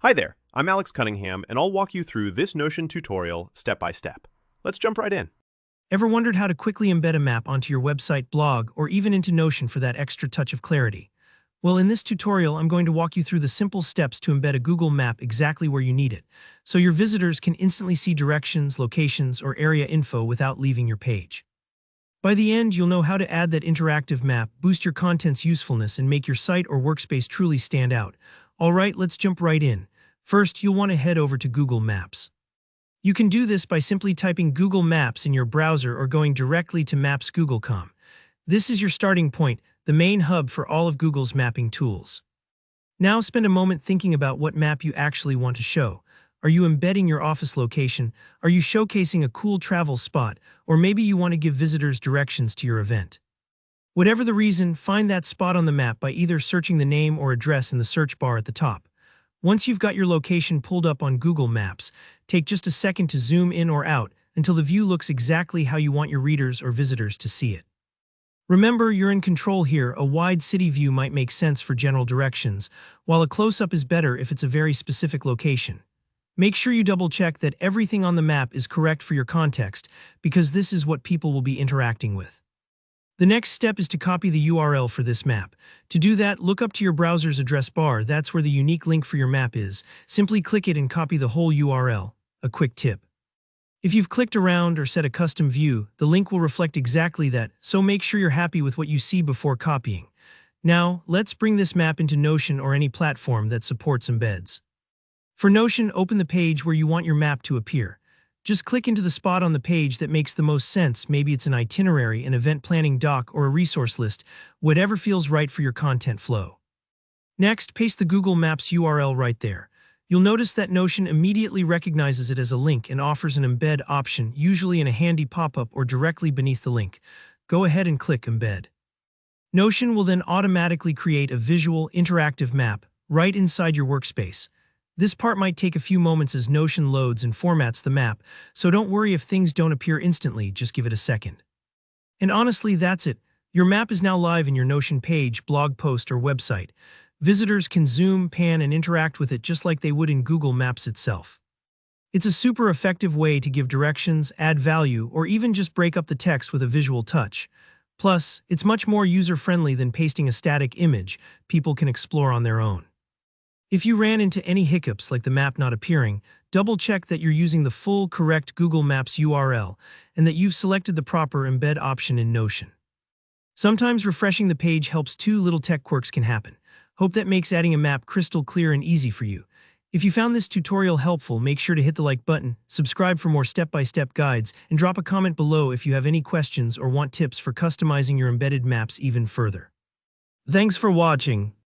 Hi there, I'm Alex Cunningham, and I'll walk you through this Notion tutorial step by step. Let's jump right in. Ever wondered how to quickly embed a map onto your website, blog, or even into Notion for that extra touch of clarity? Well, in this tutorial, I'm going to walk you through the simple steps to embed a Google map exactly where you need it, so your visitors can instantly see directions, locations, or area info without leaving your page. By the end, you'll know how to add that interactive map, boost your content's usefulness, and make your site or workspace truly stand out. All right, let's jump right in. First, you'll want to head over to Google Maps. You can do this by simply typing Google Maps in your browser or going directly to Maps.google.com. This is your starting point, the main hub for all of Google's mapping tools. Now spend a moment thinking about what map you actually want to show. Are you embedding your office location? Are you showcasing a cool travel spot? Or maybe you want to give visitors directions to your event. Whatever the reason, find that spot on the map by either searching the name or address in the search bar at the top. Once you've got your location pulled up on Google Maps, take just a second to zoom in or out until the view looks exactly how you want your readers or visitors to see it. Remember, you're in control here. A wide city view might make sense for general directions, while a close-up is better if it's a very specific location. Make sure you double-check that everything on the map is correct for your context, because this is what people will be interacting with. The next step is to copy the URL for this map. To do that, look up to your browser's address bar. That's where the unique link for your map is. Simply click it and copy the whole URL. A quick tip: if you've clicked around or set a custom view, the link will reflect exactly that, so make sure you're happy with what you see before copying. Now, let's bring this map into Notion or any platform that supports embeds. For Notion, open the page where you want your map to appear. Just click into the spot on the page that makes the most sense. Maybe it's an itinerary, an event planning doc, or a resource list, whatever feels right for your content flow. Next, paste the Google Maps URL right there. You'll notice that Notion immediately recognizes it as a link and offers an embed option, usually in a handy pop-up or directly beneath the link. Go ahead and click Embed. Notion will then automatically create a visual, interactive map right inside your workspace. This part might take a few moments as Notion loads and formats the map, so don't worry if things don't appear instantly, just give it a second. And honestly, that's it. Your map is now live in your Notion page, blog post, or website. Visitors can zoom, pan, and interact with it just like they would in Google Maps itself. It's a super effective way to give directions, add value, or even just break up the text with a visual touch. Plus, it's much more user-friendly than pasting a static image people can explore on their own. If you ran into any hiccups like the map not appearing, double-check that you're using the full, correct Google Maps URL and that you've selected the proper embed option in Notion. Sometimes refreshing the page helps too. Little tech quirks can happen. Hope that makes adding a map crystal clear and easy for you. If you found this tutorial helpful, make sure to hit the like button, subscribe for more step-by-step guides, and drop a comment below if you have any questions or want tips for customizing your embedded maps even further. Thanks for watching.